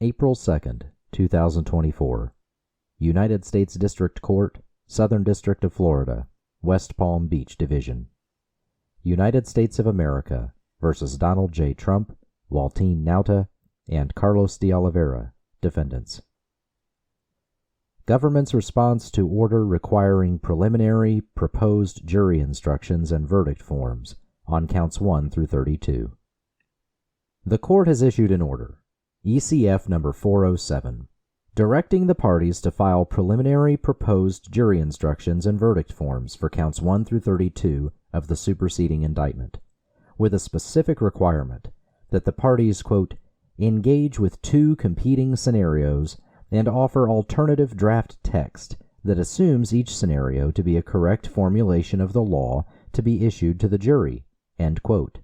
April 2nd, 2024. United States District Court, Southern District of Florida, West Palm Beach Division. United States of America versus Donald J. Trump, Waltine Nauta, and Carlos de Oliveira, defendants. Government's response to order requiring preliminary proposed jury instructions and verdict forms on counts 1 through 32. The court has issued an order, ECF number 407, directing the parties to file preliminary proposed jury instructions and verdict forms for counts 1 through 32 of the superseding indictment, with a specific requirement that the parties, quote, engage with two competing scenarios and offer alternative draft text that assumes each scenario to be a correct formulation of the law to be issued to the jury, end quote.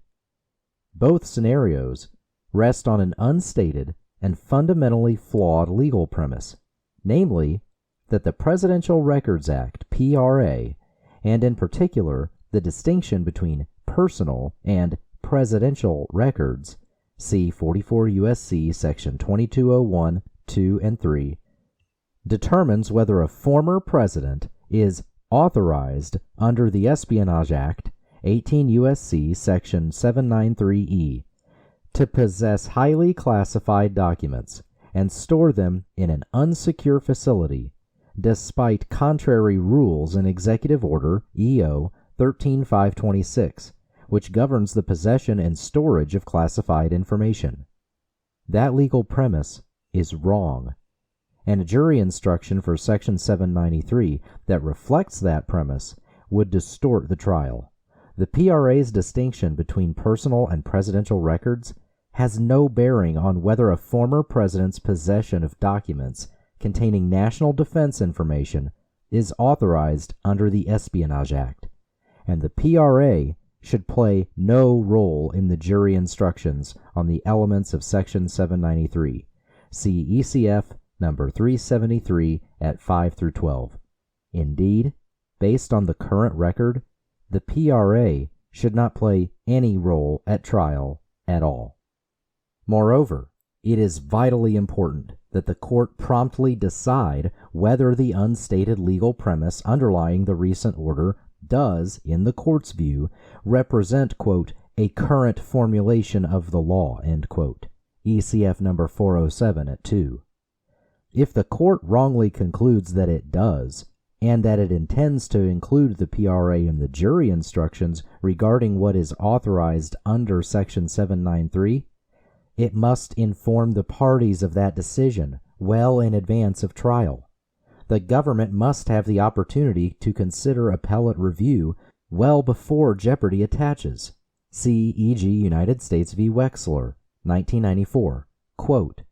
Both scenarios rest on an unstated and fundamentally flawed legal premise, namely that the Presidential Records Act, PRA, and in particular the distinction between personal and presidential records, see 44 U.S.C. section 2201, 2 and 3, determines whether a former president is authorized under the Espionage Act, 18 U.S.C. section 793E, to possess highly classified documents and store them in an unsecure facility, despite contrary rules in Executive Order EO 13526, which governs the possession and storage of classified information. That legal premise is wrong, and a jury instruction for Section 793 that reflects that premise would distort the trial. The PRA's distinction between personal and presidential records has no bearing on whether a former president's possession of documents containing national defense information is authorized under the Espionage Act, and the PRA should play no role in the jury instructions on the elements of Section 793. See ECF number 373 at 5 through 12. Indeed, based on the current record, the PRA should not play any role at trial at all. Moreover, it is vitally important that the court promptly decide whether the unstated legal premise underlying the recent order does, in the court's view, represent, quote, a current formulation of the law, end quote. ECF number 407 at 2. If the court wrongly concludes that it does, and that it intends to include the PRA in the jury instructions regarding what is authorized under Section 793, it must inform the parties of that decision well in advance of trial. The government must have the opportunity to consider appellate review well before jeopardy attaches. See e.g. United States v. Wexler, 1994, quote,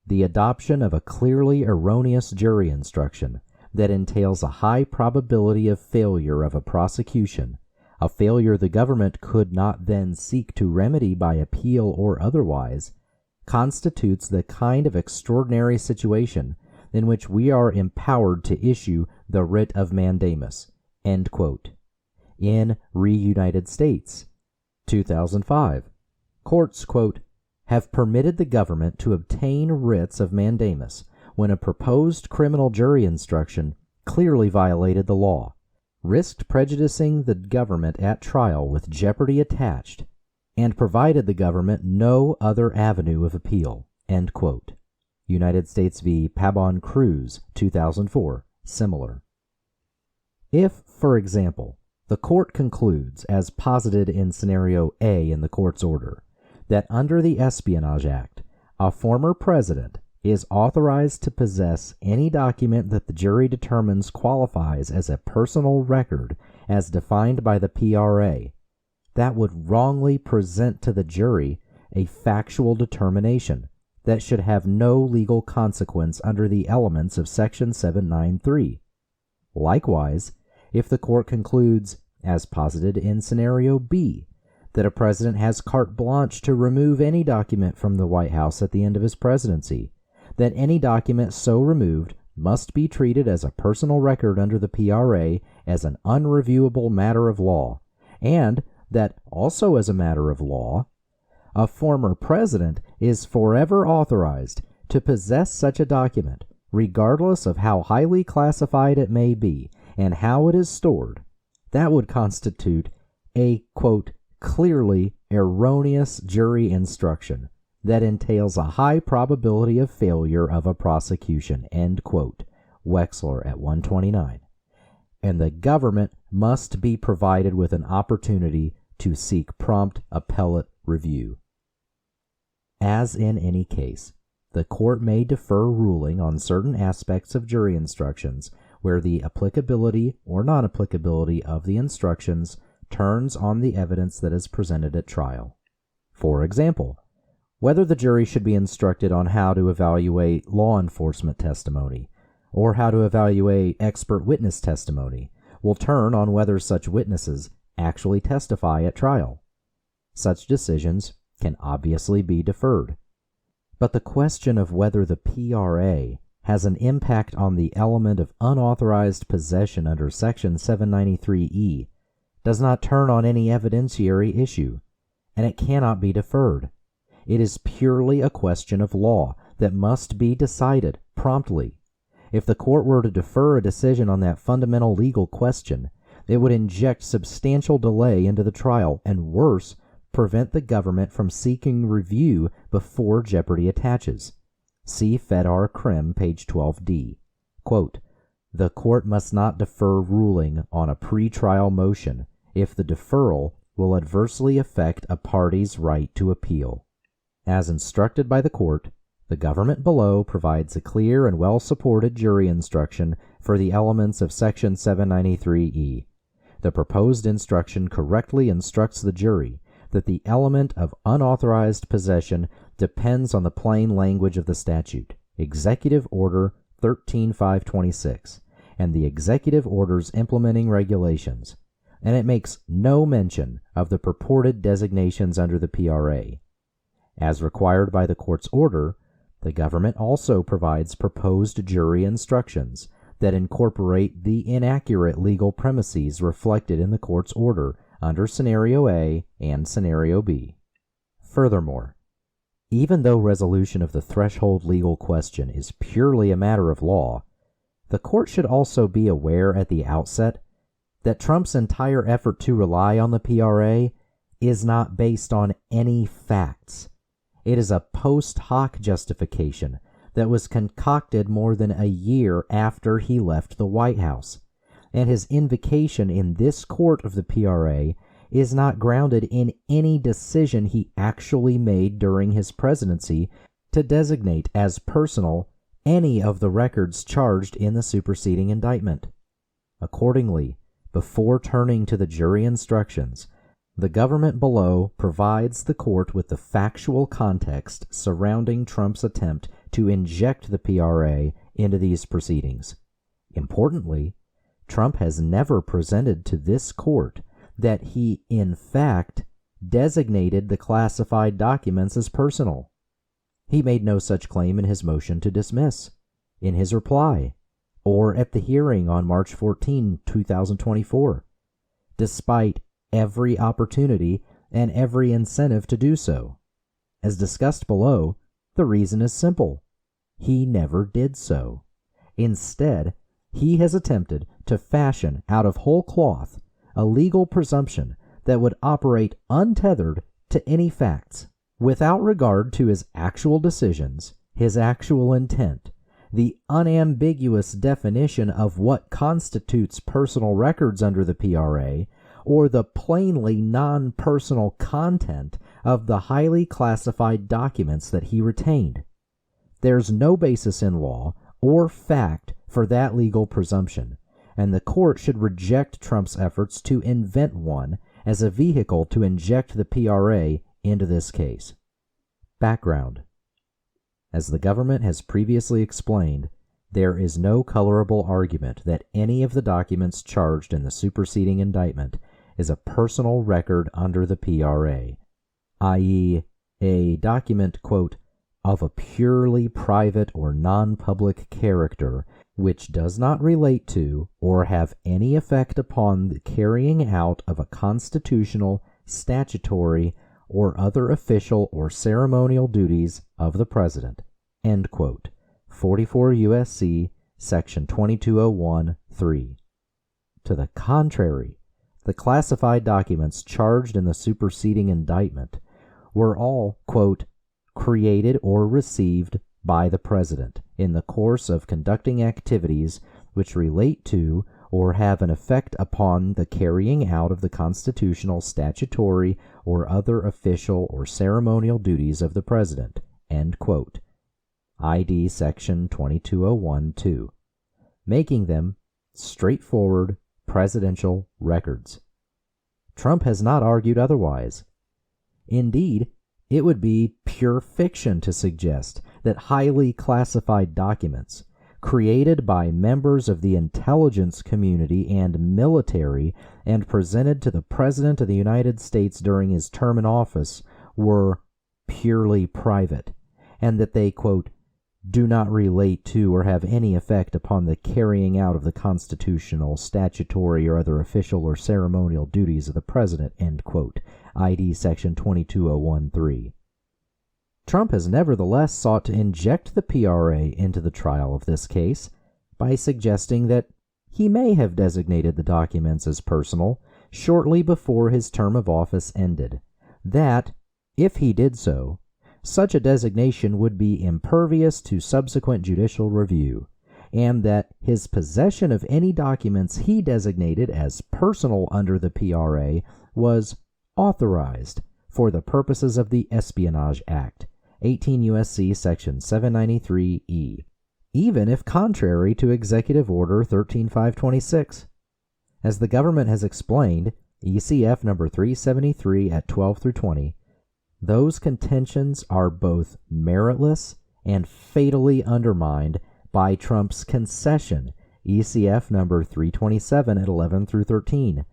the adoption of a clearly erroneous jury instruction that entails a high probability of failure of a prosecution, a failure the government could not then seek to remedy by appeal or otherwise, constitutes the kind of extraordinary situation in which we are empowered to issue the writ of mandamus, end quote. In United States, 2005, courts, quote, have permitted the government to obtain writs of mandamus when a proposed criminal jury instruction clearly violated the law, risked prejudicing the government at trial with jeopardy attached, and provided the government no other avenue of appeal, end quote. United States v. Pabon Cruz, 2004, similar. If, for example, the court concludes, as posited in Scenario A in the court's order, that under the Espionage Act, a former president is authorized to possess any document that the jury determines qualifies as a personal record as defined by the PRA, that would wrongly present to the jury a factual determination that should have no legal consequence under the elements of Section 793. Likewise, if the court concludes, as posited in Scenario B, that a president has carte blanche to remove any document from the White House at the end of his presidency, that any document so removed must be treated as a personal record under the PRA as an unreviewable matter of law, and that, also as a matter of law, a former president is forever authorized to possess such a document, regardless of how highly classified it may be and how it is stored, that would constitute a, quote, clearly erroneous jury instruction that entails a high probability of failure of a prosecution, end quote, Wexler at 129. And the government must be provided with an opportunity to seek prompt appellate review. As in any case, the court may defer ruling on certain aspects of jury instructions where the applicability or non-applicability of the instructions turns on the evidence that is presented at trial. For example, whether the jury should be instructed on how to evaluate law enforcement testimony or how to evaluate expert witness testimony will turn on whether such witnesses actually testify at trial. Such decisions can obviously be deferred. But the question of whether the PRA has an impact on the element of unauthorized possession under Section 793E does not turn on any evidentiary issue, and it cannot be deferred. It is purely a question of law that must be decided promptly. If the court were to defer a decision on that fundamental legal question, it would inject substantial delay into the trial and, worse, prevent the government from seeking review before jeopardy attaches. See Fedar Crim, page 12d. Quote, the court must not defer ruling on a pretrial motion if the deferral will adversely affect a party's right to appeal. As instructed by the court, the government below provides a clear and well-supported jury instruction for the elements of Section 793E. The proposed instruction correctly instructs the jury that the element of unauthorized possession depends on the plain language of the statute, Executive Order 13526, and the executive order's implementing regulations, and it makes no mention of the purported designations under the PRA. As required by the court's order, the government also provides proposed jury instructions that incorporate the inaccurate legal premises reflected in the court's order under Scenario A and Scenario B. Furthermore, even though resolution of the threshold legal question is purely a matter of law, the court should also be aware at the outset that Trump's entire effort to rely on the PRA is not based on any facts. It is a post hoc justification that was concocted more than a year after he left the White House, and his invocation in this court of the PRA is not grounded in any decision he actually made during his presidency to designate as personal any of the records charged in the superseding indictment. Accordingly, before turning to the jury instructions, the government below provides the court with the factual context surrounding Trump's attempt to inject the PRA into these proceedings. Importantly, Trump has never presented to this court that he, in fact, designated the classified documents as personal. He made no such claim in his motion to dismiss, in his reply, or at the hearing on March 14, 2024, despite every opportunity and every incentive to do so. As discussed below, the reason is simple. He never did so. Instead, he has attempted to fashion out of whole cloth a legal presumption that would operate untethered to any facts, without regard to his actual decisions, his actual intent, the unambiguous definition of what constitutes personal records under the PRA, or the plainly non-personal content of the highly classified documents that he retained. There's no basis in law or fact for that legal presumption, and the court should reject Trump's efforts to invent one as a vehicle to inject the PRA into this case. Background. As the government has previously explained, there is no colorable argument that any of the documents charged in the superseding indictment is a personal record under the PRA, i.e., a document, quote, of a purely private or non-public character which does not relate to or have any effect upon the carrying out of a constitutional, statutory, or other official or ceremonial duties of the President." End quote. 44 U.S.C. Section 2201(3). To the contrary, the classified documents charged in the superseding indictment were all, quote, "created or received by the President in the course of conducting activities which relate to or have an effect upon the carrying out of the constitutional, statutory, or other official or ceremonial duties of the President." End quote. ID Section 2201(2), making them straightforward presidential records. Trump has not argued otherwise. Indeed, it would be pure fiction to suggest that highly classified documents created by members of the intelligence community and military and presented to the President of the United States during his term in office were purely private, and that they, quote, "do not relate to or have any effect upon the carrying out of the constitutional, statutory, or other official or ceremonial duties of the President," end quote. ID Section 2201(3). Trump has nevertheless sought to inject the PRA into the trial of this case by suggesting that he may have designated the documents as personal shortly before his term of office ended, that, if he did so, such a designation would be impervious to subsequent judicial review, and that his possession of any documents he designated as personal under the PRA was authorized for the purposes of the Espionage Act, 18 U.S.C. Section 793(e), even if contrary to Executive Order 13526. As the government has explained, ECF number 373 at 12 through 20, those contentions are both meritless and fatally undermined by Trump's concession, ECF number 327 at 11 through 13,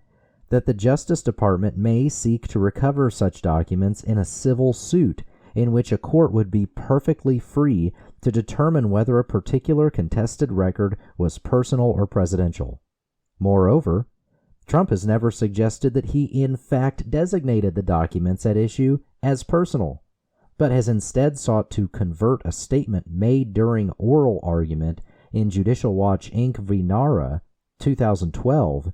that the Justice Department may seek to recover such documents in a civil suit in which a court would be perfectly free to determine whether a particular contested record was personal or presidential. Moreover, Trump has never suggested that he in fact designated the documents at issue as personal, but has instead sought to convert a statement made during oral argument in Judicial Watch Inc. v. NARA, 2012,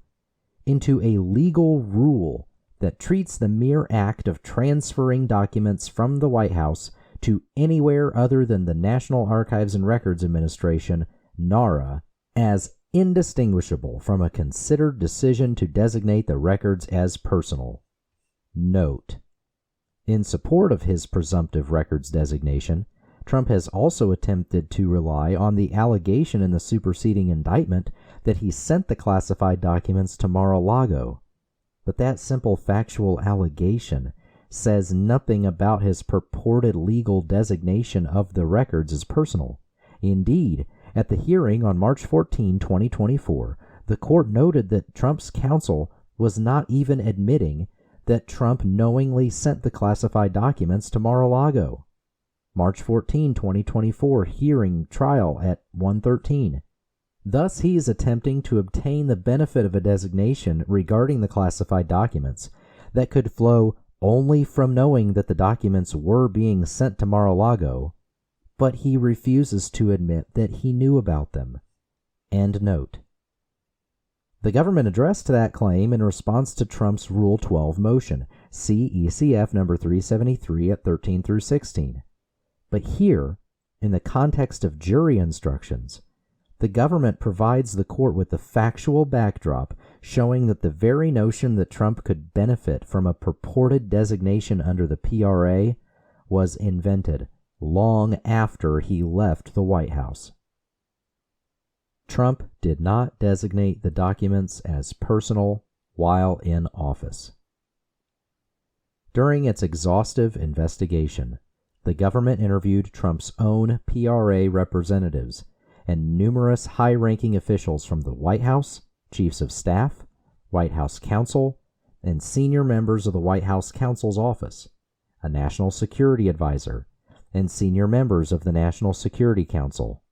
into a legal rule that treats the mere act of transferring documents from the White House to anywhere other than the National Archives and Records Administration, NARA, as indistinguishable from a considered decision to designate the records as personal. Note: in support of his presumptive records designation, Trump has also attempted to rely on the allegation in the superseding indictment that he sent the classified documents to Mar-a-Lago. But that simple factual allegation says nothing about his purported legal designation of the records as personal. Indeed, at the hearing on March 14, 2024, the court noted that Trump's counsel was not even admitting that Trump knowingly sent the classified documents to Mar-a-Lago. March 14, 2024, hearing trial at 1:13. Thus, he is attempting to obtain the benefit of a designation regarding the classified documents that could flow only from knowing that the documents were being sent to Mar-a-Lago, but he refuses to admit that he knew about them. End note. The government addressed that claim in response to Trump's Rule 12 motion, see ECF number 373 at 13 through 16. But here, in the context of jury instructions, the government provides the court with the factual backdrop showing that the very notion that Trump could benefit from a purported designation under the PRA was invented long after he left the White House. Trump did not designate the documents as personal while in office. During its exhaustive investigation, the government interviewed Trump's own PRA representatives and numerous high-ranking officials from the White House, chiefs of staff, White House counsel, and senior members of the White House counsel's office, a national security advisor, and senior members of the National Security Council.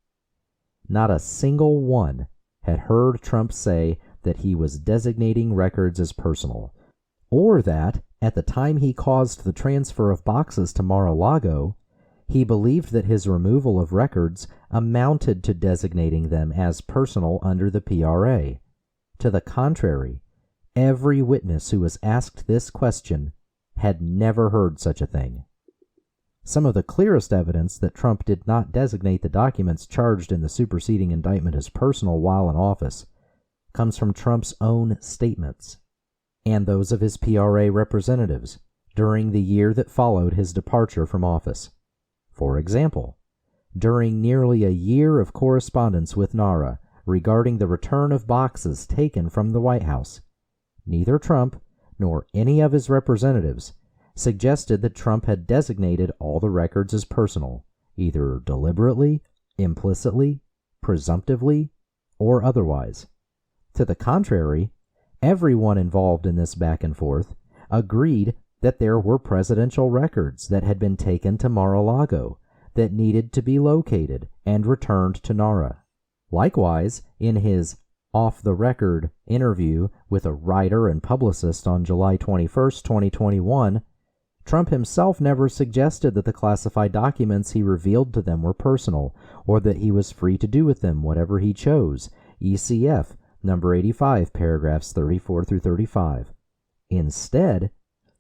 Not a single one had heard Trump say that he was designating records as personal, or that, at the time he caused the transfer of boxes to Mar-a-Lago, he believed that his removal of records amounted to designating them as personal under the PRA. To the contrary, every witness who was asked this question had never heard such a thing. Some of the clearest evidence that Trump did not designate the documents charged in the superseding indictment as personal while in office comes from Trump's own statements and those of his PRA representatives during the year that followed his departure from office. For example, during nearly a year of correspondence with NARA regarding the return of boxes taken from the White House, neither Trump nor any of his representatives suggested that Trump had designated all the records as personal, either deliberately, implicitly, presumptively, or otherwise. To the contrary, everyone involved in this back and forth agreed that there were presidential records that had been taken to Mar-a-Lago that needed to be located and returned to NARA. Likewise, in his off-the-record interview with a writer and publicist on July 21, 2021, Trump himself never suggested that the classified documents he revealed to them were personal, or that he was free to do with them whatever he chose. ECF, number 85, paragraphs 34 through 35. Instead,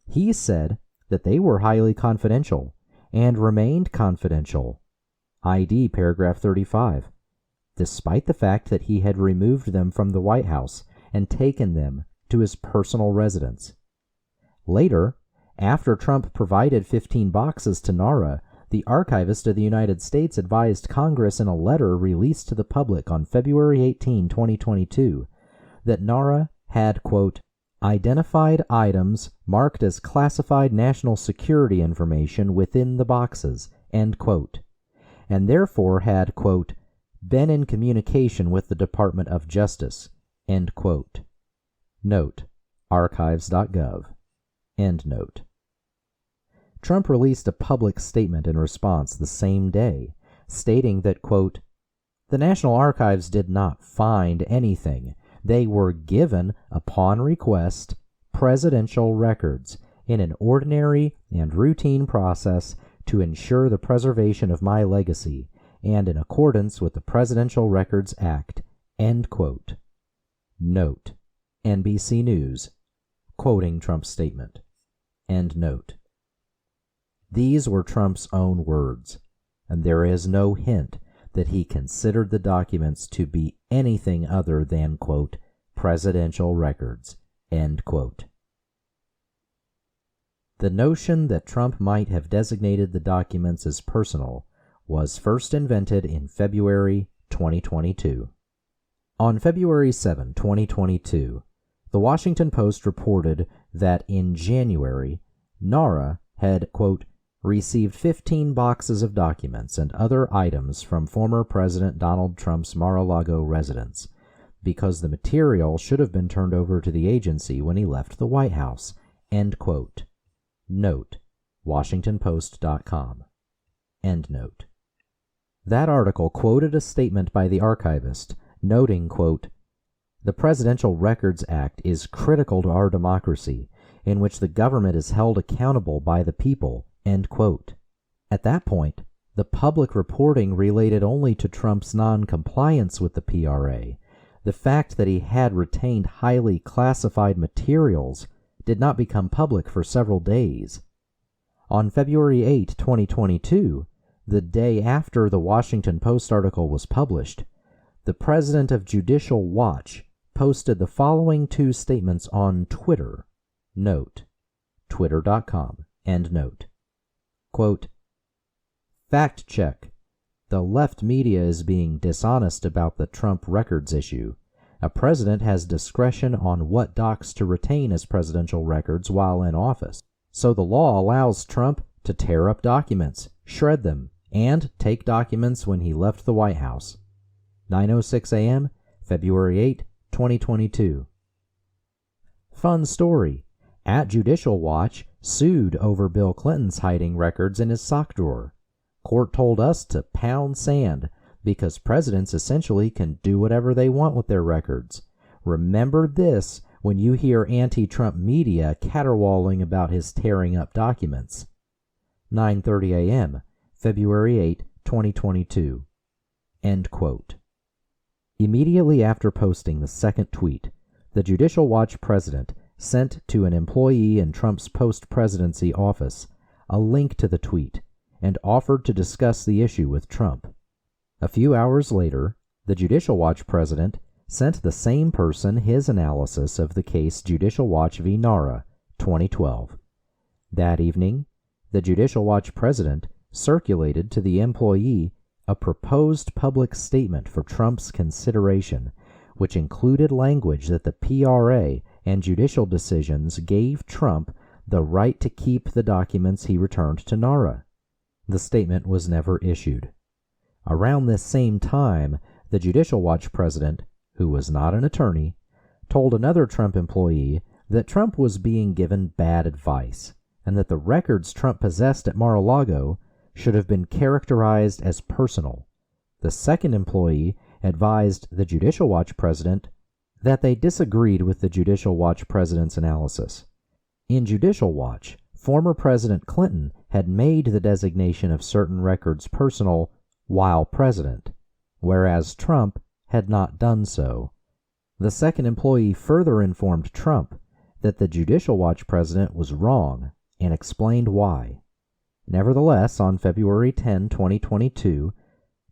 he said that they were highly confidential and remained confidential. ID, paragraph 35. Despite the fact that he had removed them from the White House and taken them to his personal residence. Later, after Trump provided 15 boxes to NARA, the Archivist of the United States advised Congress in a letter released to the public on February 18, 2022, that NARA had, quote, identified items marked as classified national security information within the boxes, end quote, and therefore had, quote, been in communication with the Department of Justice, end quote. Note, archives.gov, end note. Trump released a public statement in response the same day, stating that, quote, the National Archives did not find anything. They were given, upon request, presidential records in an ordinary and routine process to ensure the preservation of my legacy, and in accordance with the Presidential Records Act, end quote. Note, NBC News, quoting Trump's statement, end note. These were Trump's own words, and there is no hint that he considered the documents to be anything other than, quote, presidential records, end quote. The notion that Trump might have designated the documents as personal was first invented in February 2022. On February 7, 2022, the Washington Post reported that in January, NARA had, quote, received 15 boxes of documents and other items from former President Donald Trump's Mar-a-Lago residence, because the material should have been turned over to the agency when he left the White House, end quote. Note, WashingtonPost.com, end note. That article quoted a statement by the archivist, noting, quote, the Presidential Records Act is critical to our democracy, in which the government is held accountable by the people, end quote. At that point, the public reporting related only to Trump's non-compliance with the PRA. The fact that he had retained highly classified materials did not become public for several days. On February 8, 2022, the day after the Washington Post article was published, the president of Judicial Watch posted the following two statements on Twitter. Note, twitter.com, end note. Quote, fact check. The left media is being dishonest about the Trump records issue. A president has discretion on what docs to retain as presidential records while in office. So the law allows Trump to tear up documents, shred them, and take documents when he left the White House. 9:06 a.m., February 8, 2022. Fun story. At Judicial Watch sued over Bill Clinton's hiding records in his sock drawer. Court told us to pound sand because presidents essentially can do whatever they want with their records. Remember this when you hear anti-Trump media caterwauling about his tearing up documents. 9:30 a.m., February 8, 2022. End quote. Immediately after posting the second tweet, the Judicial Watch president sent to an employee in Trump's post-presidency office a link to the tweet and offered to discuss the issue with Trump. A few hours later, the Judicial Watch president sent the same person his analysis of the case Judicial Watch v. Nauta, 2012. That evening, the Judicial Watch president circulated to the employee a proposed public statement for Trump's consideration, which included language that the PRA and judicial decisions gave Trump the right to keep the documents he returned to Nauta. The statement was never issued. Around this same time, the Judicial Watch president, who was not an attorney, told another Trump employee that Trump was being given bad advice and that the records Trump possessed at Mar-a-Lago should have been characterized as personal. The second employee advised the Judicial Watch president that they disagreed with the Judicial Watch president's analysis. In Judicial Watch, former President Clinton had made the designation of certain records personal while president, whereas Trump had not done so. The second employee further informed Trump that the Judicial Watch president was wrong and explained why. Nevertheless, on February 10, 2022,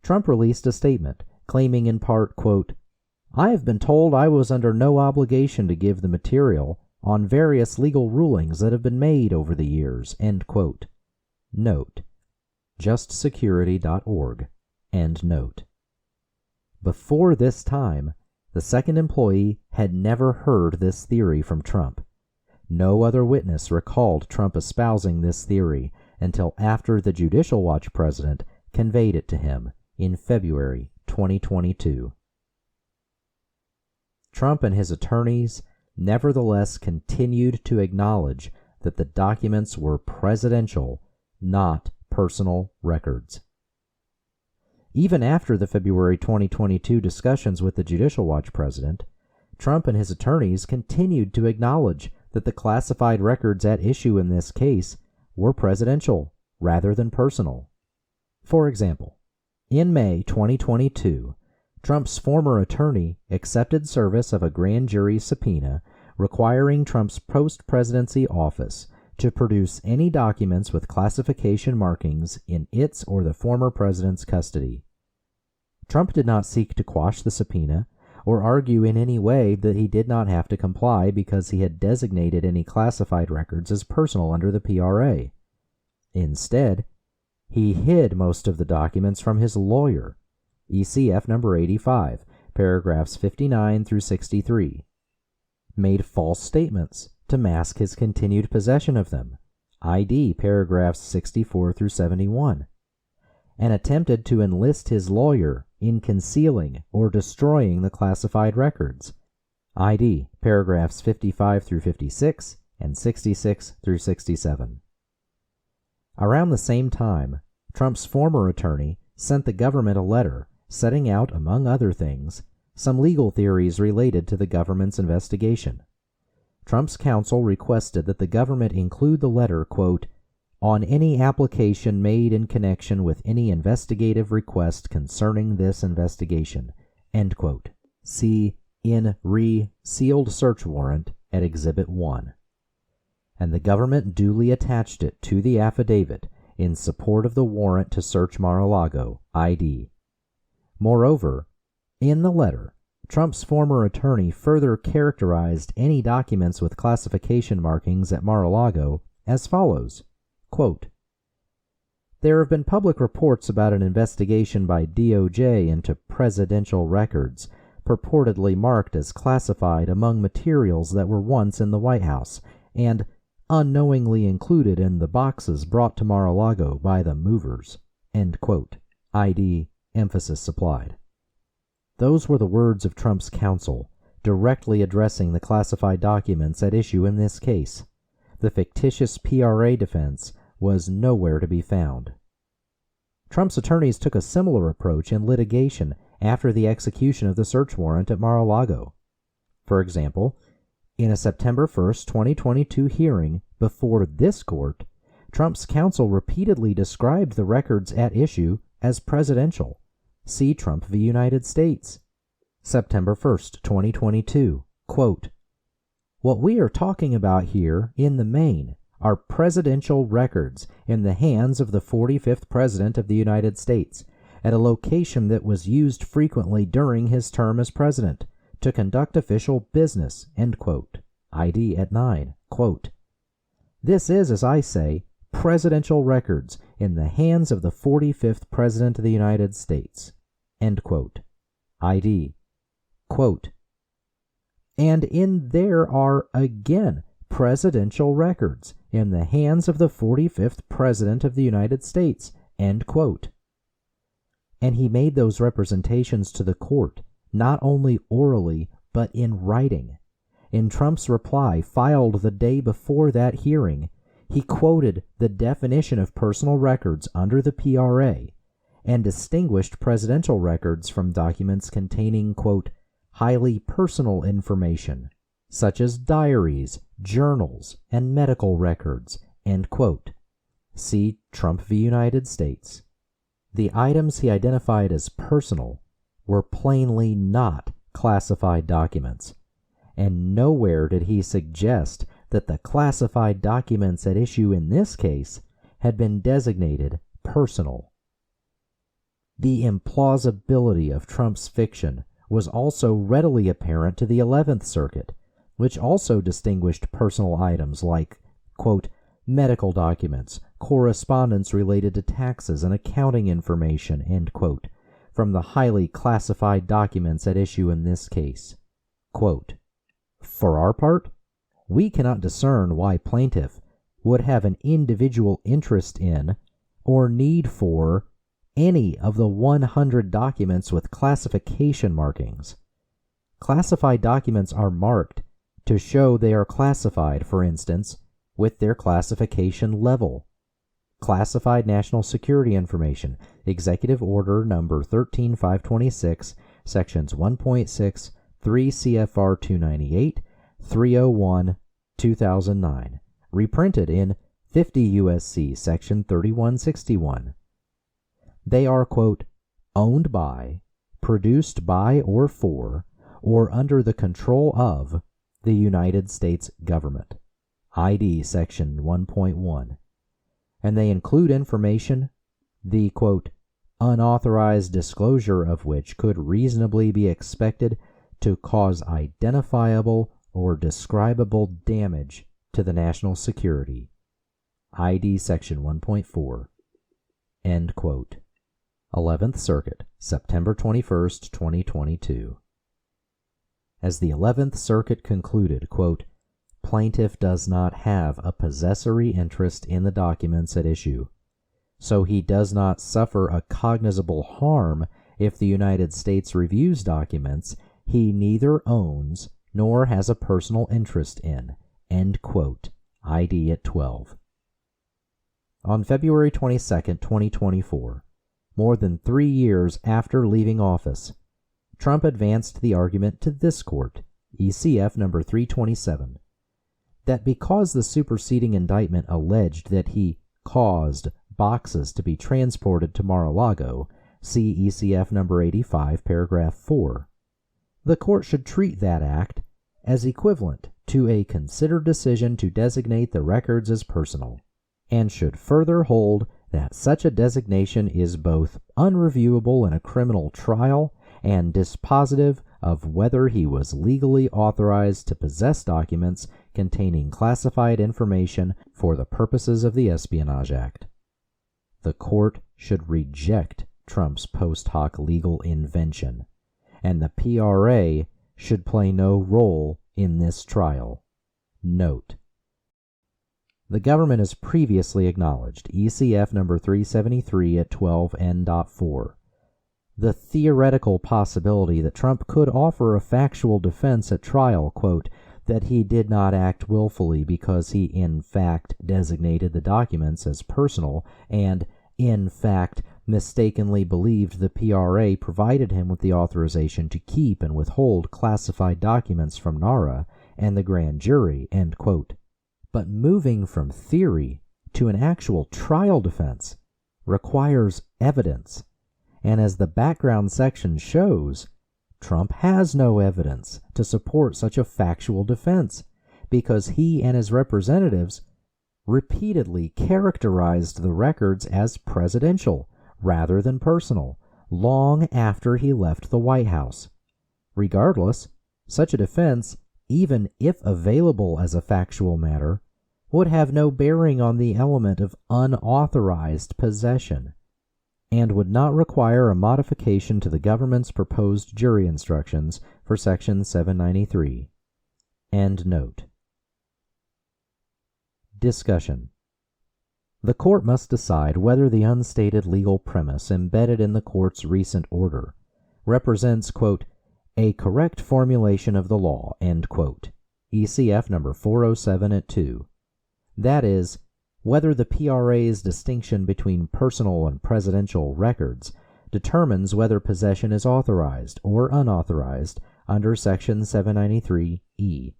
Trump released a statement claiming in part, quote, "I have been told I was under no obligation to give the material on various legal rulings that have been made over the years," end quote. Note: justsecurity.org, end note. Before this time, the second employee had never heard this theory from Trump. No other witness recalled Trump espousing this theory until after the Judicial Watch president conveyed it to him in February 2022. Trump and his attorneys nevertheless continued to acknowledge that the documents were presidential, not personal records. Even after the February 2022 discussions with the Judicial Watch president, Trump and his attorneys continued to acknowledge that the classified records at issue in this case were presidential rather than personal. For example, in May 2022, Trump's former attorney accepted service of a grand jury subpoena requiring Trump's post-presidency office to produce any documents with classification markings in its or the former president's custody. Trump did not seek to quash the subpoena or argue in any way that he did not have to comply because he had designated any classified records as personal under the PRA. Instead, he hid most of the documents from his lawyer, ECF number 85, paragraphs 59 through 63, made false statements to mask his continued possession of them, ID paragraphs 64 through 71, and attempted to enlist his lawyer in concealing or destroying the classified records, ID paragraphs 55 through 56 and 66 through 67. Around the same time, Trump's former attorney sent the government a letter setting out, among other things, some legal theories related to the government's investigation. Trump's counsel requested that the government include the letter, quote, "on any application made in connection with any investigative request concerning this investigation," end quote. See in sealed search warrant at Exhibit 1. And the government duly attached it to the affidavit in support of the warrant to search Mar-a-Lago, ID. Moreover, in the letter, Trump's former attorney further characterized any documents with classification markings at Mar-a-Lago as follows, quote, "There have been public reports about an investigation by DOJ into presidential records, purportedly marked as classified among materials that were once in the White House, and unknowingly included in the boxes brought to Mar-a-Lago by the movers," end quote. ID, emphasis supplied. Those were the words of Trump's counsel, directly addressing the classified documents at issue in this case. The fictitious PRA defense was nowhere to be found. Trump's attorneys took a similar approach in litigation after the execution of the search warrant at Mar-a-Lago. For example, In a September 1, 2022 hearing before this court, Trump's counsel repeatedly described the records at issue as presidential. See Trump v. United States. September 1st, 2022, quote, "What we are talking about here, in the main, are presidential records in the hands of the 45th President of the United States, at a location that was used frequently during his term as president, to conduct official business," end quote. ID at 9, quote, "This is, as I say, presidential records in the hands of the 45th President of the United States," end quote. ID, quote, "And in there are, again, presidential records in the hands of the 45th President of the United States," end quote. And he made those representations to the court, not only orally, but in writing. In Trump's reply filed the day before that hearing, he quoted the definition of personal records under the PRA and distinguished presidential records from documents containing, quote, "highly personal information, such as diaries, journals, and medical records," end quote. See Trump v. United States. The items he identified as personal were plainly not classified documents, and nowhere did he suggest that the classified documents at issue in this case had been designated personal. The implausibility of Trump's fiction was also readily apparent to the 11th Circuit, which also distinguished personal items like, quote, "medical documents, correspondence related to taxes and accounting information," end quote, from the highly classified documents at issue in this case. Quote, "For our part, we cannot discern why plaintiff would have an individual interest in or need for any of the 100 documents with classification markings. Classified documents are marked to show they are classified, for instance, with their classification level. Classified national security information, Executive Order Number 13526, Sections 1.6, 3 CFR 298, 301, 2009, reprinted in 50 U.S.C. Section 3161. They are, quote, "owned by, produced by or for, or under the control of the United States government." ID Section 1.1. And they include information, the, quote, "unauthorized disclosure of which could reasonably be expected to cause identifiable or describable damage to the national security." ID Section 1.4. End quote. 11th Circuit, September 21st, 2022. As the 11th Circuit concluded, quote, "Plaintiff does not have a possessory interest in the documents at issue, so he does not suffer a cognizable harm if the United States reviews documents he neither owns nor has a personal interest in," end quote. ID at 12. On February 22, 2024, more than 3 years after leaving office, Trump advanced the argument to this court, ECF number 327, that because the superseding indictment alleged that he caused boxes to be transported to Mar-a-Lago, see ECF number 85, paragraph 4, the court should treat that act as equivalent to a considered decision to designate the records as personal, and should further hold that such a designation is both unreviewable in a criminal trial and dispositive of whether he was legally authorized to possess documents containing classified information for the purposes of the Espionage Act. The court should reject Trump's post hoc legal invention, and the PRA should play no role in this trial. Note: the government has previously acknowledged, ECF number 373 at 12 N.4, the theoretical possibility that Trump could offer a factual defense at trial, quote, that he did not act willfully because he in fact designated the documents as personal and in fact mistakenly believed the PRA provided him with the authorization to keep and withhold classified documents from NARA and the grand jury, end quote. But moving from theory to an actual trial defense requires evidence, and as the background section shows, Trump has no evidence to support such a factual defense because he and his representatives repeatedly characterized the records as presidential rather than personal long after he left the White House. Regardless, such a defense, even if available as a factual matter, would have no bearing on the element of unauthorized possession, and would not require a modification to the government's proposed jury instructions for Section 793. End note. Discussion. The court must decide whether the unstated legal premise embedded in the court's recent order represents, quote, a correct formulation of the law, end quote, ECF number 407 at 2. That is, whether the PRA's distinction between personal and presidential records determines whether possession is authorized or unauthorized under Section 793E.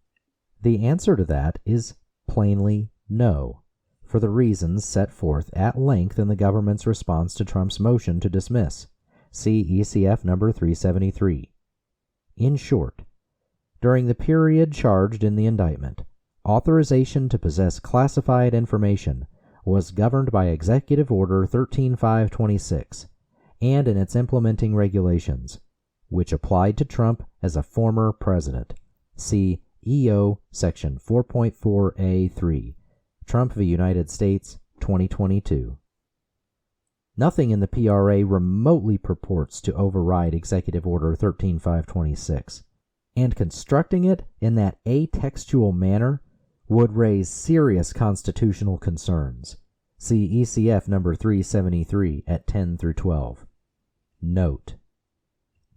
The answer to that is plainly no, for the reasons set forth at length in the government's response to Trump's motion to dismiss. See ECF number 373. In short, during the period charged in the indictment, authorization to possess classified information was governed by Executive Order 13526 and in its implementing regulations, which applied to Trump as a former president. See EO Section 4.4A3, Trump v. United States, 2022. Nothing in the PRA remotely purports to override Executive Order 13526, and constructing it in that atextual manner would raise serious constitutional concerns. See ECF number 373 at 10 through 12. Note: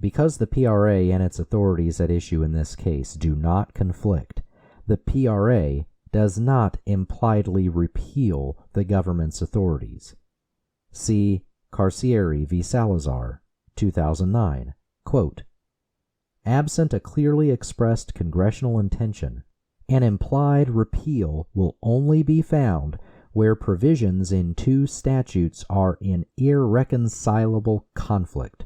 because the PRA and its authorities at issue in this case do not conflict, the PRA does not impliedly repeal the government's authorities. See Carcieri v. Salazar, 2009, quote, absent a clearly expressed congressional intention, an implied repeal will only be found where provisions in two statutes are in irreconcilable conflict,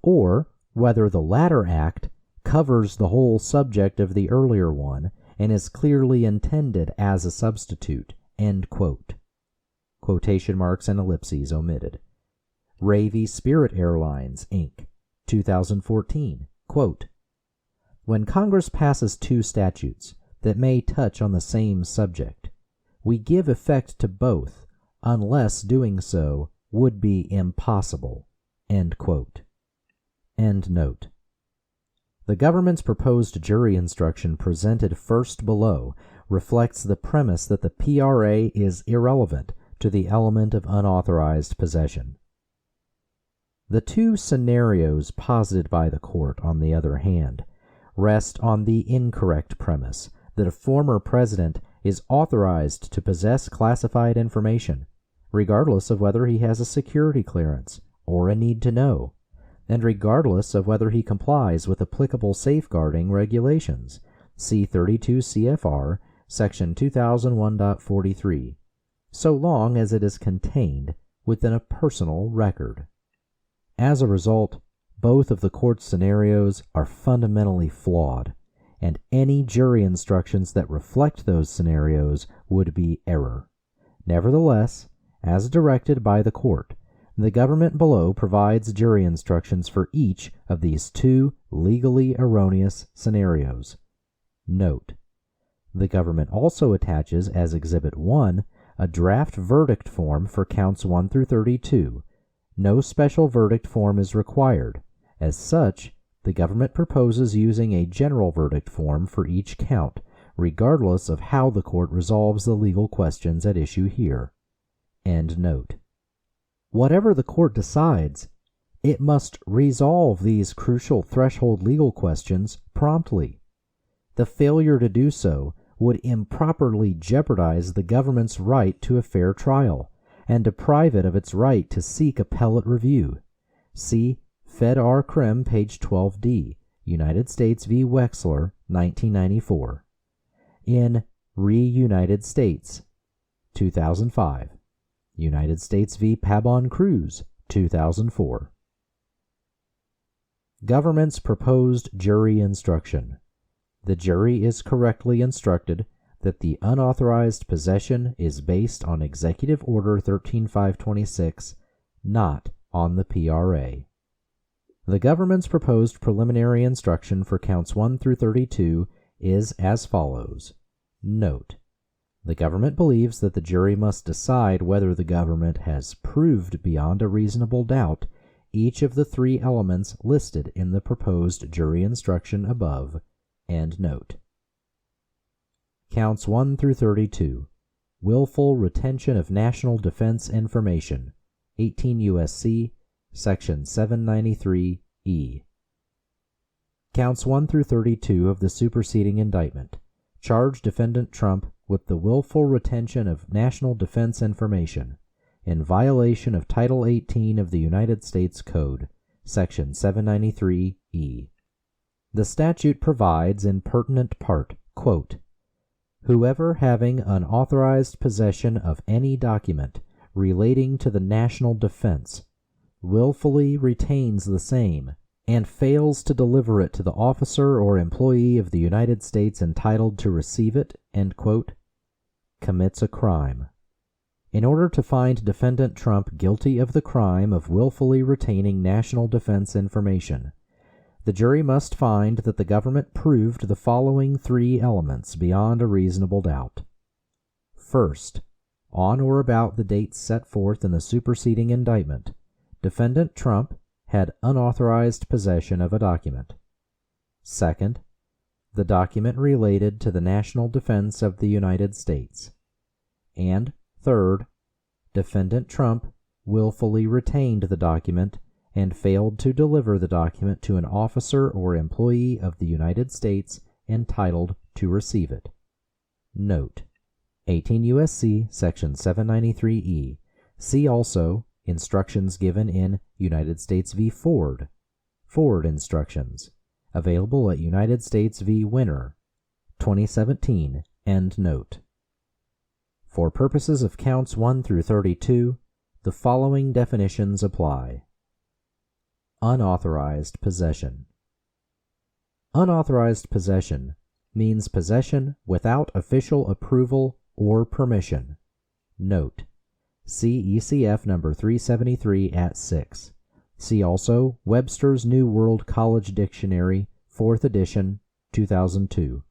or whether the latter act covers the whole subject of the earlier one and is clearly intended as a substitute, end quote. Quotation marks and ellipses omitted. Ray v. Spirit Airlines, Inc., 2014, quote, when Congress passes two statutes that may touch on the same subject, we give effect to both, unless doing so would be impossible, end quote. End note. The government's proposed jury instruction presented first below reflects the premise that the PRA is irrelevant to the element of unauthorized possession. The two scenarios posited by the court, on the other hand, rest on the incorrect premise that a former president is authorized to possess classified information, regardless of whether he has a security clearance or a need to know, and regardless of whether he complies with applicable safeguarding regulations. See 32 CFR, Section 2001.43, so long as it is contained within a personal record. As a result, both of the court's scenarios are fundamentally flawed, and any jury instructions that reflect those scenarios would be error. Nevertheless, as directed by the court, the government below provides jury instructions for each of these two legally erroneous scenarios. Note: the government also attaches as Exhibit 1 a draft verdict form for counts 1 through 32. No special verdict form is required. As such, the government proposes using a general verdict form for each count, regardless of how the court resolves the legal questions at issue here. End note. Whatever the court decides, it must resolve these crucial threshold legal questions promptly. The failure to do so would improperly jeopardize the government's right to a fair trial and deprive it of its right to seek appellate review. See Fed R. Crim, page 12D, United States v. Wexler, 1994. in United States, 2005. United States v. Pabon Cruz, 2004. Government's proposed jury instruction. The jury is correctly instructed that the unauthorized possession is based on Executive Order 13526, not on the PRA. The government's proposed preliminary instruction for counts 1 through 32 is as follows. Note: the government believes that the jury must decide whether the government has proved beyond a reasonable doubt each of the three elements listed in the proposed jury instruction above, and note. Counts 1 through 32. Willful retention of national defense information. 18 U.S.C. Section 793E. Counts 1 through 32 of the superseding indictment charge Defendant Trump with the willful retention of national defense information in violation of Title 18 of the United States Code, Section 793E. The statute provides in pertinent part, quote, "Whoever having unauthorized possession of any document relating to the national defense willfully retains the same and fails to deliver it to the officer or employee of the United States entitled to receive it," end quote, commits a crime. In order to find Defendant Trump guilty of the crime of willfully retaining national defense information, the jury must find that the government proved the following three elements beyond a reasonable doubt. First, on or about the dates set forth in the superseding indictment, Defendant Trump had unauthorized possession of a document. Second, the document related to the national defense of the United States. And third, Defendant Trump willfully retained the document and failed to deliver the document to an officer or employee of the United States entitled to receive it. Note: 18 U.S.C. Section 793E. See also instructions given in United States v. Ford. Ford instructions. Available at United States v. Winner, 2017. End note. For purposes of counts 1 through 32, the following definitions apply. Unauthorized possession. Unauthorized possession means possession without official approval or permission. Note: see ECF number 373 at 6. See also Webster's New World College Dictionary, 4th edition, 2002,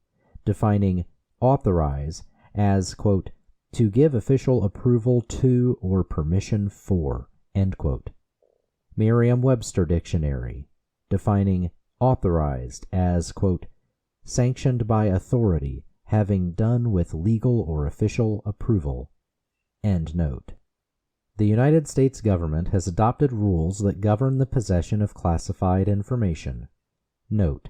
defining authorize as, quote, to give official approval to or permission for, end quote. Merriam-Webster Dictionary, defining authorized as, quote, sanctioned by authority, having done with legal or official approval, end note. The United States government has adopted rules that govern the possession of classified information. Note: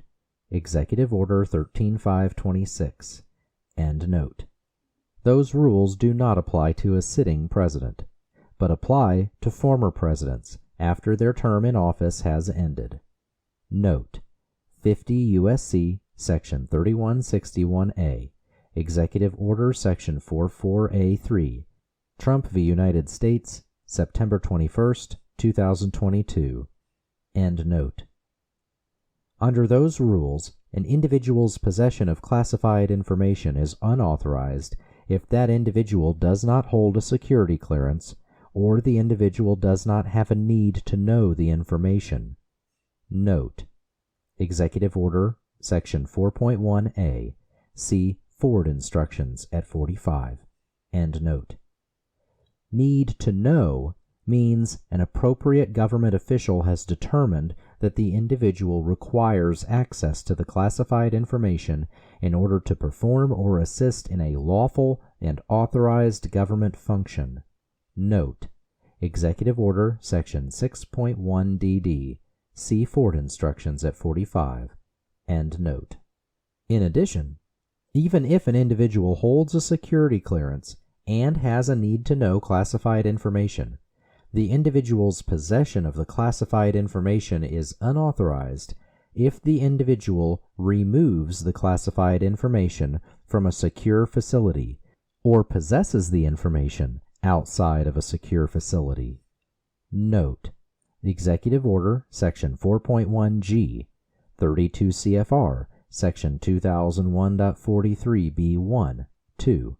Executive Order 13526, end note. Those rules do not apply to a sitting president, but apply to former presidents after their term in office has ended. Note: 50 U.S.C. Section 3161A, Executive Order Section 44A3, Trump v. United States, September 21, 2022. End note. Under those rules, an individual's possession of classified information is unauthorized if that individual does not hold a security clearance or the individual does not have a need to know the information. Note: Executive Order, Section 4.1a, see Ford instructions at 45. End note. Need to know means an appropriate government official has determined that the individual requires access to the classified information in order to perform or assist in a lawful and authorized government function. Note: Executive Order, Section 6.1dd, see Ford instructions at 45. End note. In addition, even if an individual holds a security clearance and has a need to know classified information, the individual's possession of the classified information is unauthorized if the individual removes the classified information from a secure facility or possesses the information outside of a secure facility. Note: Executive Order, Section 4.1G, 32 CFR, Section 2001.43b1, 2.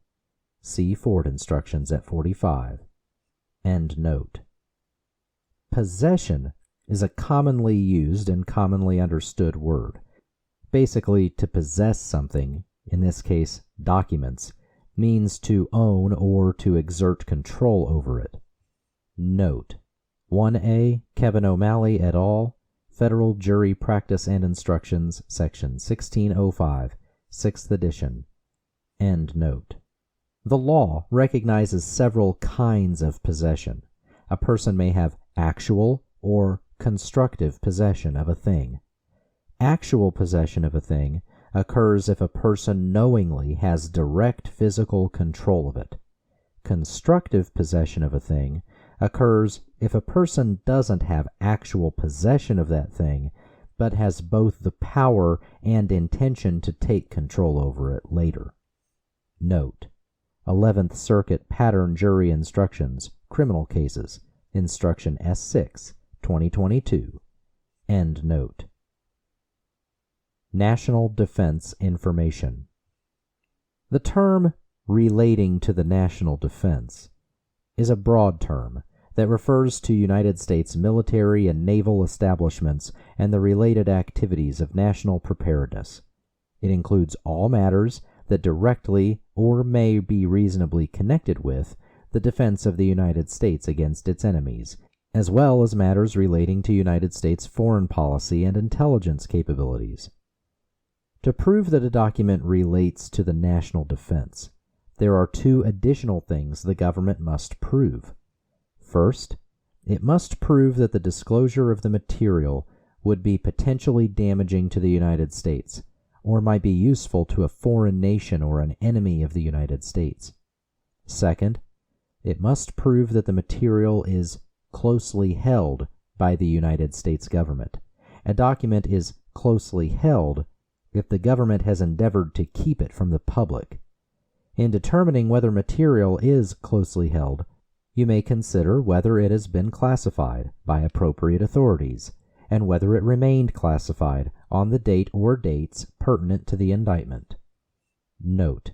See Ford instructions at 45. End note. Possession is a commonly used and commonly understood word. Basically, to possess something, in this case documents, means to own or to exert control over it. Note: 1A, Kevin O'Malley et al., Federal Jury Practice and Instructions, Section 1605, 6th edition. End note. The law recognizes several kinds of possession. A person may have actual or constructive possession of a thing. Actual possession of a thing occurs if a person knowingly has direct physical control of it. Constructive possession of a thing occurs if a person doesn't have actual possession of that thing, but has both the power and intention to take control over it later. Note: 11th Circuit Pattern Jury Instructions, Criminal Cases, Instruction S6, 2022. End note. National Defense Information. The term relating to the national defense is a broad term that refers to United States military and naval establishments and the related activities of national preparedness. It includes all matters that directly or may be reasonably connected with the defense of the United States against its enemies, as well as matters relating to United States foreign policy and intelligence capabilities. To prove that a document relates to the national defense, there are two additional things the government must prove. First, it must prove that the disclosure of the material would be potentially damaging to the United States, or might be useful to a foreign nation or an enemy of the United States. Second, it must prove that the material is closely held by the United States government. A document is closely held if the government has endeavored to keep it from the public. In determining whether material is closely held, you may consider whether it has been classified by appropriate authorities, and whether it remained classified on the date or dates pertinent to the indictment. Note: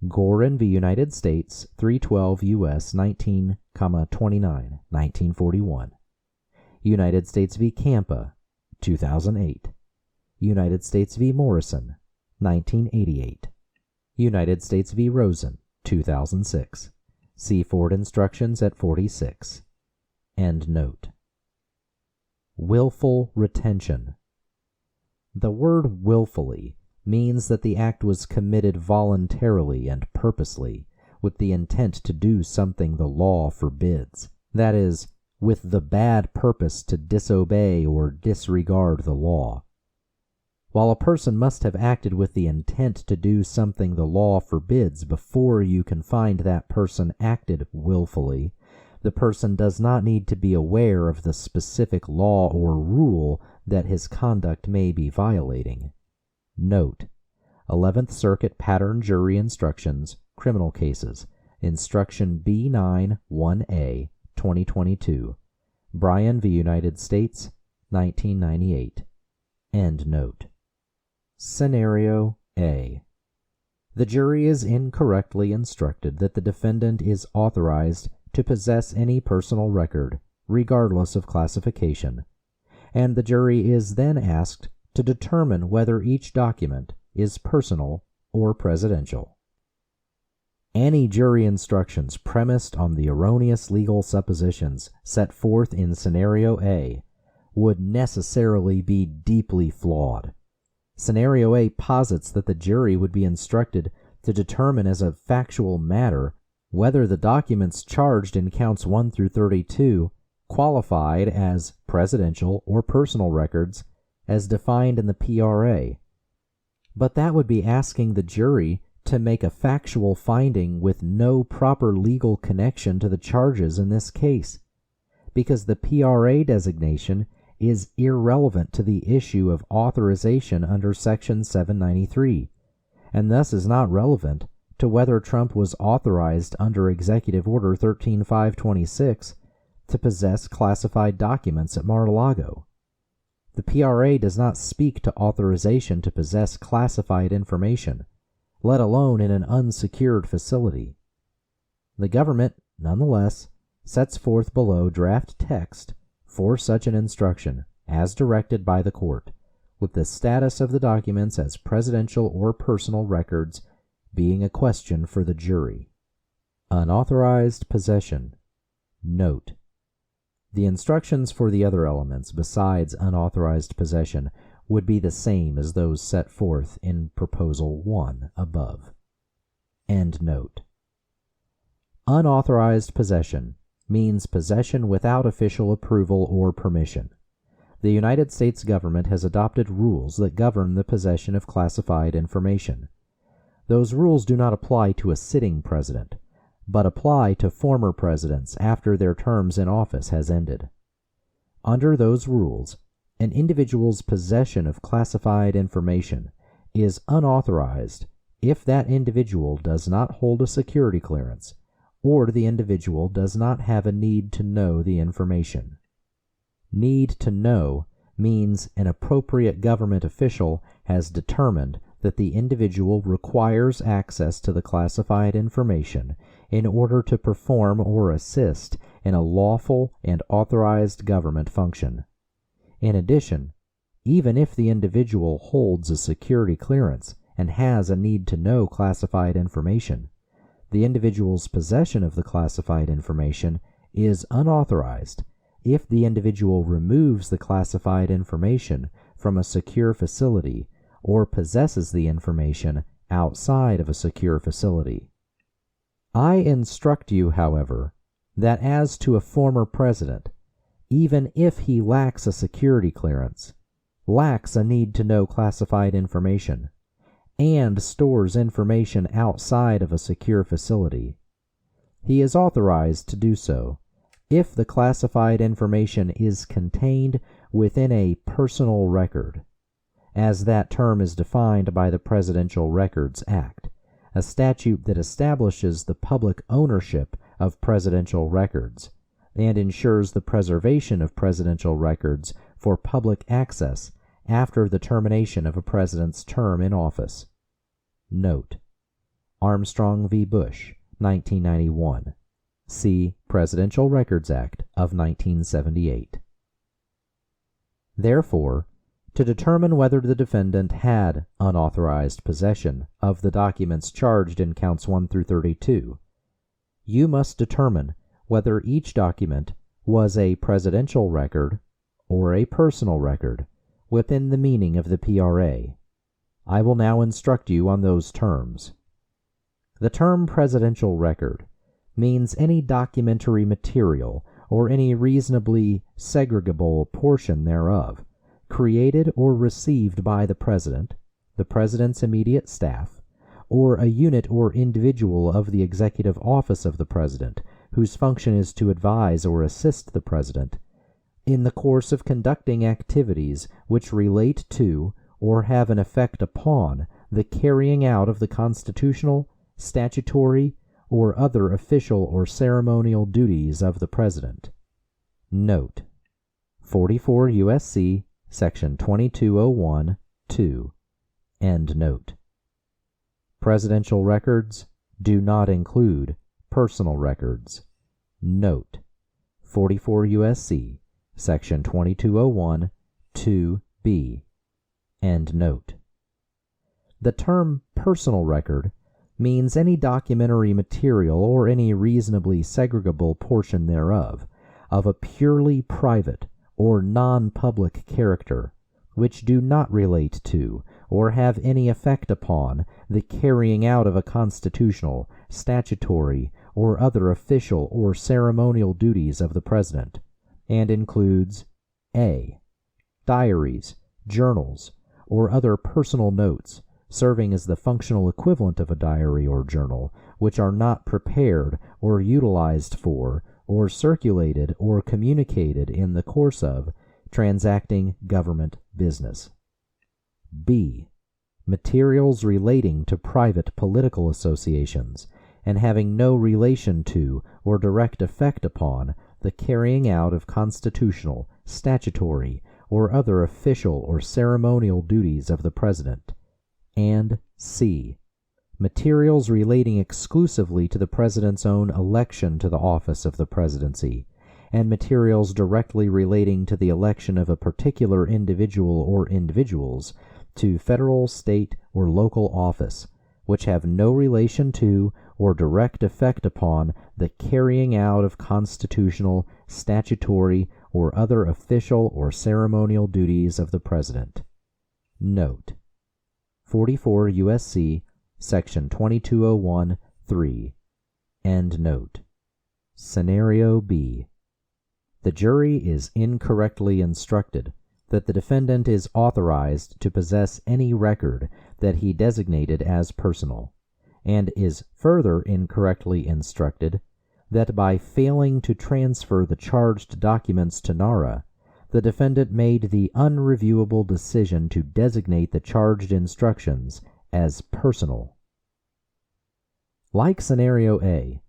Gorin v. United States, 312 U.S. 19, 29, 1941. United States v. Campa, 2008. United States v. Morrison, 1988. United States v. Rosen, 2006. See Ford instructions at 46. End note. Willful retention. The word willfully means that the act was committed voluntarily and purposely, with the intent to do something the law forbids. That is, with the bad purpose to disobey or disregard the law. While a person must have acted with the intent to do something the law forbids before you can find that person acted willfully, the person does not need to be aware of the specific law or rule that his conduct may be violating. Note: 11th Circuit Pattern Jury Instructions, Criminal Cases, Instruction B9 1A, 2022. Bryan v. United States, 1998. End note. Scenario A. The jury is incorrectly instructed that the defendant is authorized to possess any personal record, regardless of classification, and the jury is then asked to determine whether each document is personal or presidential. Any jury instructions premised on the erroneous legal suppositions set forth in Scenario A would necessarily be deeply flawed. Scenario A posits that the jury would be instructed to determine as a factual matter whether the documents charged in counts 1 through 32 qualified as presidential or personal records as defined in the PRA. But that would be asking the jury to make a factual finding with no proper legal connection to the charges in this case, because the PRA designation is irrelevant to the issue of authorization under Section 793, and thus is not relevant to whether Trump was authorized under Executive Order 13526 to possess classified documents at Mar-a-Lago. The PRA does not speak to authorization to possess classified information, let alone in an unsecured facility. The government, nonetheless, sets forth below draft text for such an instruction, as directed by the court, with the status of the documents as presidential or personal records being a question for the jury. Unauthorized possession. Note: the instructions for the other elements besides unauthorized possession would be the same as those set forth in Proposal 1 above. End note. Unauthorized possession means possession without official approval or permission. The United States government has adopted rules that govern the possession of classified information. Those rules do not apply to a sitting president, but apply to former presidents after their terms in office has ended. Under those rules, an individual's possession of classified information is unauthorized if that individual does not hold a security clearance, or the individual does not have a need to know the information. Need to know means an appropriate government official has determined that the individual requires access to the classified information in order to perform or assist in a lawful and authorized government function. In addition, even if the individual holds a security clearance and has a need to know classified information, the individual's possession of the classified information is unauthorized if the individual removes the classified information from a secure facility or possesses the information outside of a secure facility. I instruct you, however, that as to a former president, even if he lacks a security clearance, lacks a need to know classified information, and stores information outside of a secure facility, he is authorized to do so if the classified information is contained within a personal record, as that term is defined by the Presidential Records Act, a statute that establishes the public ownership of presidential records and ensures the preservation of presidential records for public access after the termination of a president's term in office. Note: Armstrong v. Bush, 1991. See Presidential Records Act of 1978. Therefore, to determine whether the defendant had unauthorized possession of the documents charged in counts 1 through 32, you must determine whether each document was a presidential record or a personal record within the meaning of the PRA. I will now instruct you on those terms. The term presidential record means any documentary material or any reasonably segregable portion thereof, created or received by the president's immediate staff, or a unit or individual of the executive office of the president, whose function is to advise or assist the president in the course of conducting activities which relate to or have an effect upon the carrying out of the constitutional, statutory, or other official or ceremonial duties of the president. Note: 44 U.S.C. Section 2201, 2. End note. Presidential records do not include personal records. Note: 44 U.S.C. Section 2201, 2b. End note. The term personal record means any documentary material or any reasonably segregable portion thereof, of a purely private or non-public character, which do not relate to or have any effect upon the carrying out of a constitutional, statutory, or other official or ceremonial duties of the president, and includes a. diaries, journals, or other personal notes serving as the functional equivalent of a diary or journal, which are not prepared or utilized for or circulated or communicated in the course of transacting government business. B. materials relating to private political associations and having no relation to or direct effect upon the carrying out of constitutional, statutory, or other official or ceremonial duties of the President, and c. materials relating exclusively to the President's own election to the office of the Presidency, and materials directly relating to the election of a particular individual or individuals to federal, state, or local office, which have no relation to or direct effect upon the carrying out of constitutional, statutory, or other official or ceremonial duties of the President. Note: 44 U.S.C. Section 2201, 3. End note. Scenario B. The jury is incorrectly instructed that the defendant is authorized to possess any record that he designated as personal, and is further incorrectly instructed that by failing to transfer the charged documents to NARA, the defendant made the unreviewable decision to designate the charged instructions as personal. Like Scenario A,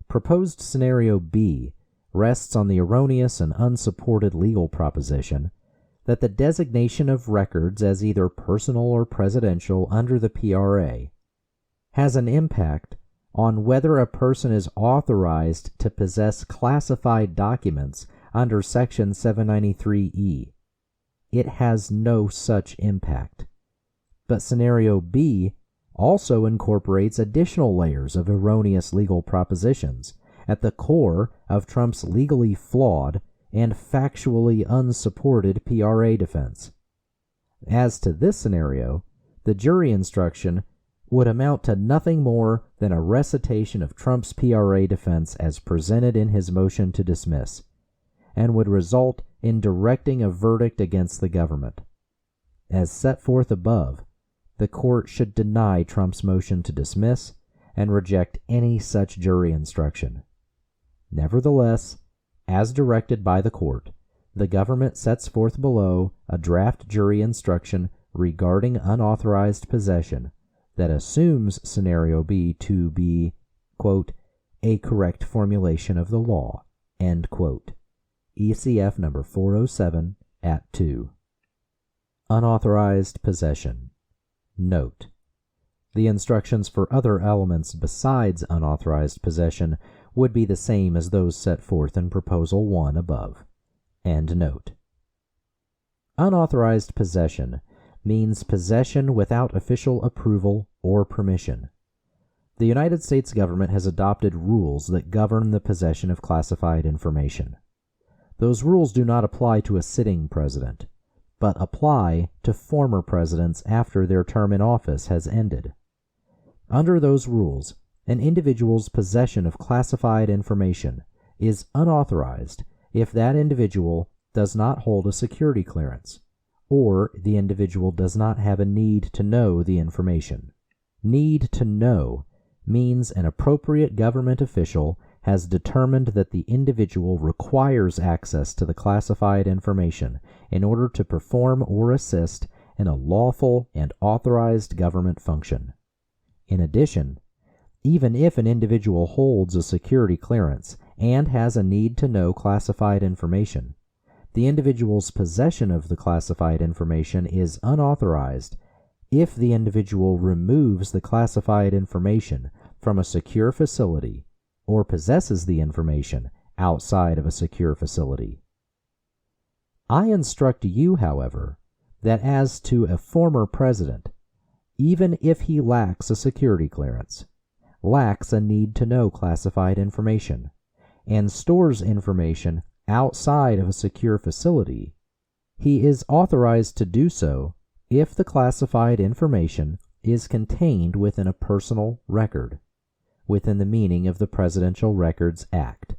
proposed Scenario B rests on the erroneous and unsupported legal proposition that the designation of records as either personal or presidential under the PRA has an impact on whether a person is authorized to possess classified documents under Section 793E. It has no such impact. But Scenario B also incorporates additional layers of erroneous legal propositions at the core of Trump's legally flawed and factually unsupported PRA defense. As to this scenario, the jury instruction would amount to nothing more than a recitation of Trump's PRA defense as presented in his motion to dismiss, and would result in directing a verdict against the government. As set forth above, the court should deny Trump's motion to dismiss and reject any such jury instruction. Nevertheless, as directed by the court, the government sets forth below a draft jury instruction regarding unauthorized possession that assumes Scenario B to be, quote, a correct formulation of the law, end quote. ECF number 407 at 2. Unauthorized possession. Note: the instructions for other elements besides unauthorized possession would be the same as those set forth in Proposal 1 above. End note. Unauthorized possession means possession without official approval or permission. The United States government has adopted rules that govern the possession of classified information. Those rules do not apply to a sitting president, but apply to former presidents after their term in office has ended. Under those rules, an individual's possession of classified information is unauthorized if that individual does not hold a security clearance, or the individual does not have a need to know the information. Need to know means an appropriate government official has determined that the individual requires access to the classified information in order to perform or assist in a lawful and authorized government function. In addition, even if an individual holds a security clearance and has a need to know classified information, the individual's possession of the classified information is unauthorized if the individual removes the classified information from a secure facility or possesses the information outside of a secure facility. I instruct you, however, that as to a former president, even if he lacks a security clearance, lacks a need to know classified information, and stores information outside of a secure facility, he is authorized to do so if the classified information is contained within a personal record, within the meaning of the Presidential Records Act,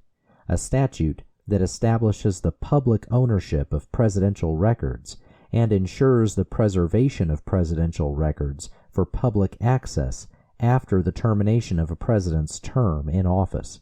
a statute that establishes the public ownership of presidential records and ensures the preservation of presidential records for public access after the termination of a president's term in office.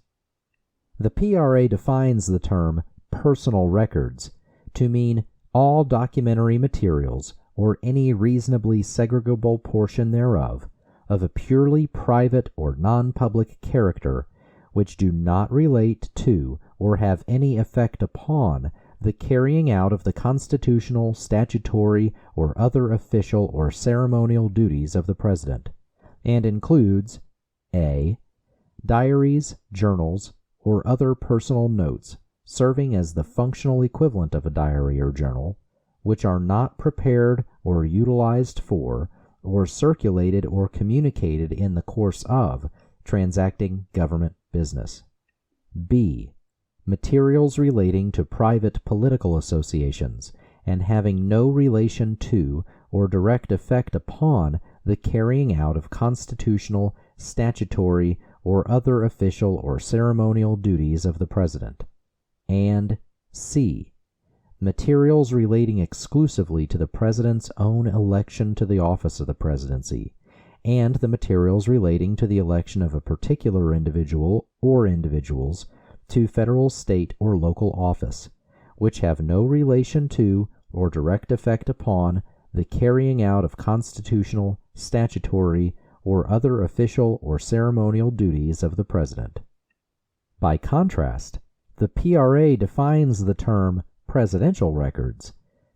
The PRA defines the term personal records to mean all documentary materials or any reasonably segregable portion thereof, of a purely private or non-public character, which do not relate to or have any effect upon the carrying out of the constitutional, statutory, or other official or ceremonial duties of the President, and includes a. Diaries, journals, or other personal notes serving as the functional equivalent of a diary or journal, which are not prepared or utilized for, or circulated or communicated in the course of, transacting government business. B. Materials relating to private political associations and having no relation to or direct effect upon the carrying out of constitutional, statutory, or other official or ceremonial duties of the President. And C. Materials relating exclusively to the President's own election to the office of the Presidency, and the materials relating to the election of a particular individual or individuals to federal, state, or local office, which have no relation to or direct effect upon the carrying out of constitutional, statutory, or other official or ceremonial duties of the President. By contrast, the PRA defines the term presidential records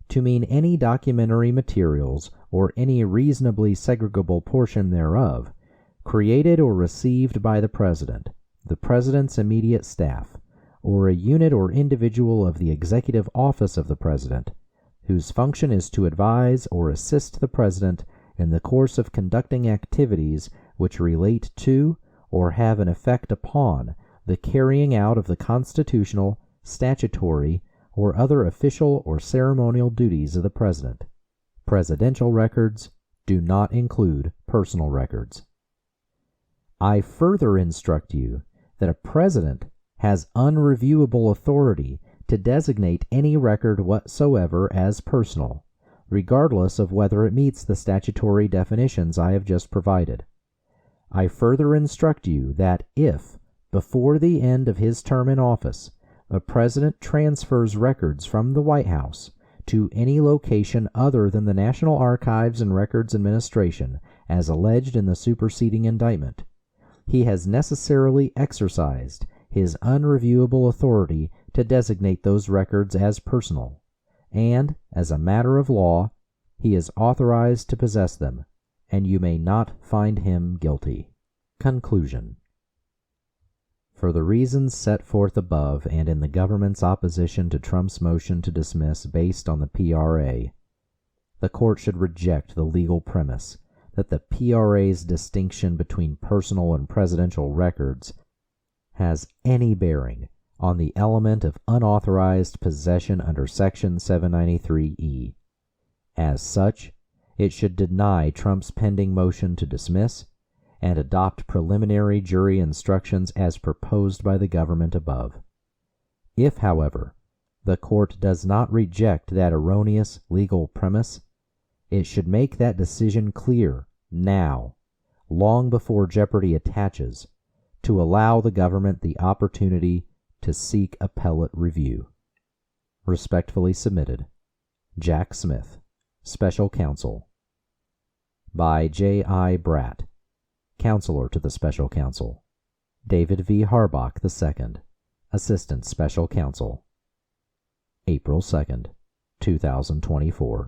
to mean any documentary materials or any reasonably segregable portion thereof created or received by the President's immediate staff, or a unit or individual of the executive office of the President, whose function is to advise or assist the President in the course of conducting activities which relate to or have an effect upon the carrying out of the constitutional, statutory, or other official or ceremonial duties of the President. Presidential records do not include personal records. I further instruct you that a President has unreviewable authority to designate any record whatsoever as personal, regardless of whether it meets the statutory definitions I have just provided. I further instruct you that if, before the end of his term in office, a President transfers records from the White House to any location other than the National Archives and Records Administration, as alleged in the superseding indictment, he has necessarily exercised his unreviewable authority to designate those records as personal, and, as a matter of law, he is authorized to possess them, and you may not find him guilty. Conclusion. For the reasons set forth above and in the government's opposition to Trump's motion to dismiss based on the PRA, the court should reject the legal premise that the PRA's distinction between personal and presidential records has any bearing on the element of unauthorized possession under Section 793E. As such, it should deny Trump's pending motion to dismiss and adopt preliminary jury instructions as proposed by the government above. If, however, the court does not reject that erroneous legal premise, it should make that decision clear now, long before jeopardy attaches, to allow the government the opportunity to seek appellate review. Respectfully submitted, Jack Smith, Special Counsel. By J. I. Bratt, Counselor to the Special Counsel. David V. Harbach II, Assistant Special Counsel. April 2nd, 2024.